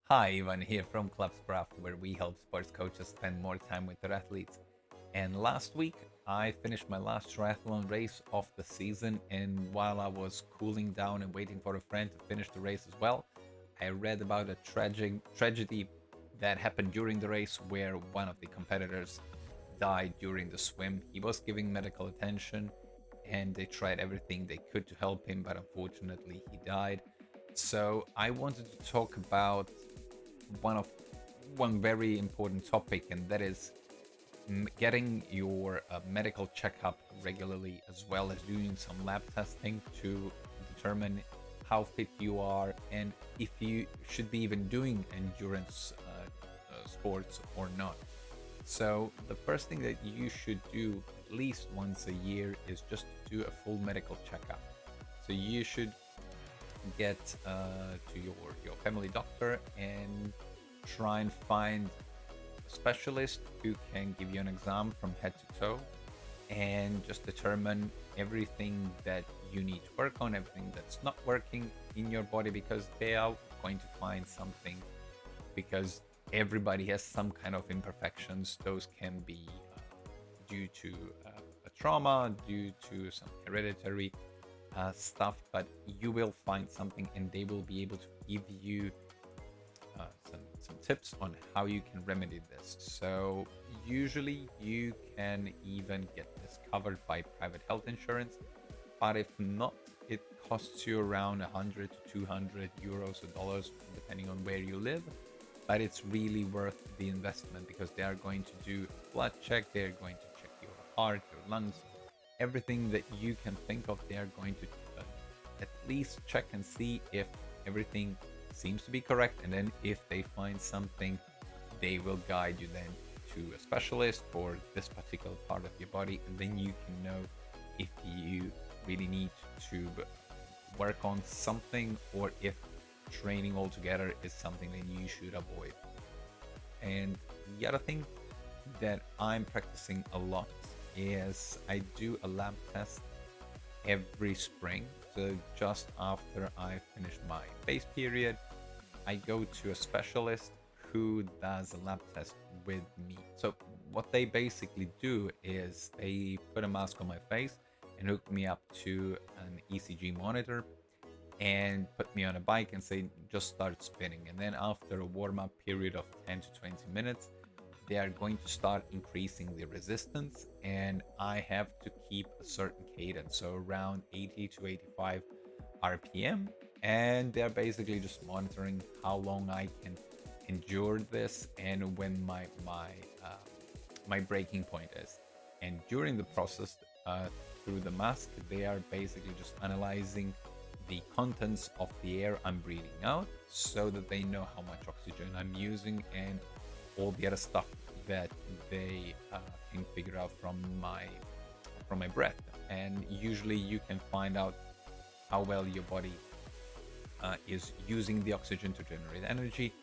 Hi, Ivan here from Clubscraft, where we help sports coaches spend more time with their athletes. And last week, I finished my last triathlon race of the season. And while I was cooling down and waiting for a friend to finish the race as well, I read about a tragic tragedy that happened during the race where one of the competitors died during the swim. He was giving medical attention and they tried everything they could to help him, but unfortunately, he died. So I wanted to talk about one of one very important topic, and that is getting your medical checkup regularly, as well as doing some lab testing to determine how fit you are and if you should be even doing endurance sports or not. So the first thing that you should do at least once a year is just do a full medical checkup. So you should get to your family doctor and try and find a specialist who can give you an exam from head to toe and just determine everything that you need to work on, everything that's not working in your body, because they are going to find something, because everybody has some kind of imperfections. Those can be due to a trauma, due to some hereditary stuff, but you will find something and they will be able to give you some tips on how you can remedy this. So usually you can even get this covered by private health insurance, but if not, it costs you around 100 to 200 euros or dollars depending on where you live. But it's really worth the investment, because they are going to do a blood check, they're going to check your heart, your lungs, everything that you can think of. They are going to at least check and see if everything seems to be correct, and then if they find something, they will guide you then to a specialist for this particular part of your body, and then you can know if you really need to work on something, or if training altogether is something that you should avoid. And the other thing that I'm practicing a lot is I do a lab test every spring. So just after I finish my base period, I go to a specialist who does a lab test with me. So what they basically do is they put a mask on my face and hook me up to an ECG monitor and put me on a bike and say just start spinning. And then after a warm-up period of 10 to 20 minutes, they are going to start increasing the resistance, and I have to keep a certain cadence, so around 80 to 85 RPM. And they're basically just monitoring how long I can endure this and when my breaking point is. And during the process, through the mask, they are basically just analyzing the contents of the air I'm breathing out, so that they know how much oxygen I'm using and all the other stuff that they can figure out from my breath. And usually you can find out how well your body is using the oxygen to generate energy.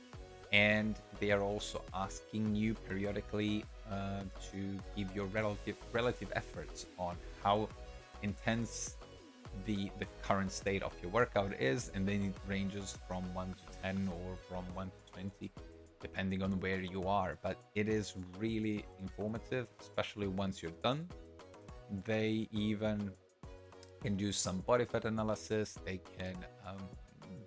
And they are also asking you periodically to give your relative efforts on how intense the current state of your workout is, and then it ranges from 1 to 10 or from 1 to 20 depending on where you are. But it is really informative, especially once you're done. They even can do some body fat analysis. They can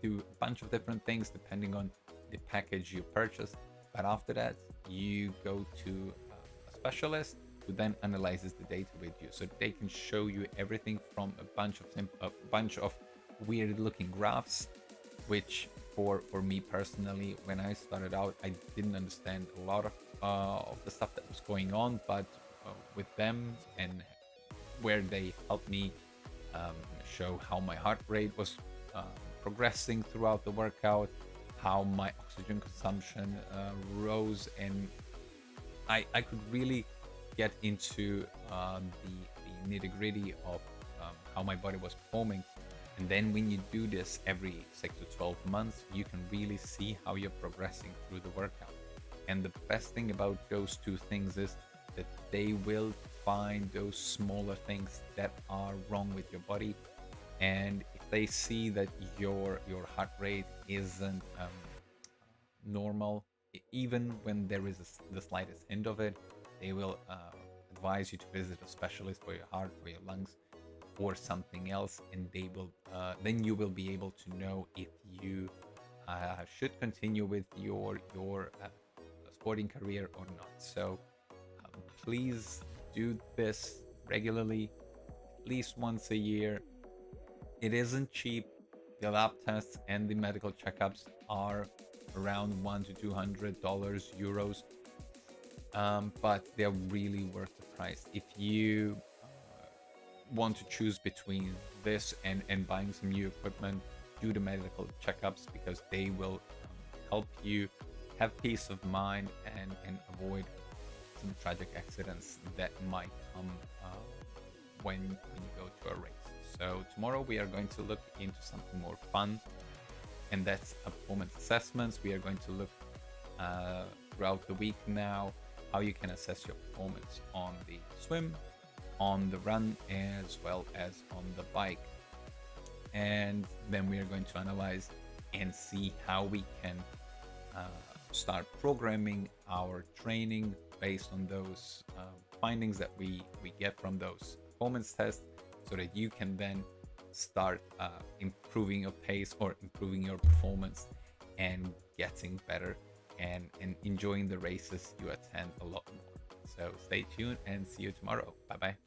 do a bunch of different things depending on the package you purchase. But after that, you go to a specialist who then analyzes the data with you, so they can show you everything from a bunch of weird looking graphs, which for me personally, when I started out, I didn't understand a lot of the stuff that was going on. But with them, and where they helped me show how my heart rate was progressing throughout the workout, how my oxygen consumption rose, and I could really get into the nitty gritty of how my body was performing. And then when you do this every 6 to 12 months, you can really see how you're progressing through the workout. And the best thing about those two things is that they will find those smaller things that are wrong with your body. And if they see that your heart rate isn't normal. Even when there is the slightest hint of it, they will advise you to visit a specialist for your heart, for your lungs, or something else, and they will then you will be able to know if you should continue with your sporting career or not. So please do this regularly, at least once a year. It isn't cheap. The lab tests and the medical checkups are around $100 to $200 euros, but they're really worth the price. If you want to choose between this and buying some new equipment, do the medical checkups because they will help you have peace of mind and avoid some tragic accidents that might come when you go to a race. So tomorrow we are going to look into something more fun, and that's performance assessments. We are going to look throughout the week now how you can assess your performance on the swim, on the run, as well as on the bike. And then we are going to analyze and see how we can start programming our training based on those findings that we get from those performance tests, so that you can then start improving your pace or improving your performance and getting better and enjoying the races you attend a lot more. So stay tuned and see you tomorrow. Bye bye.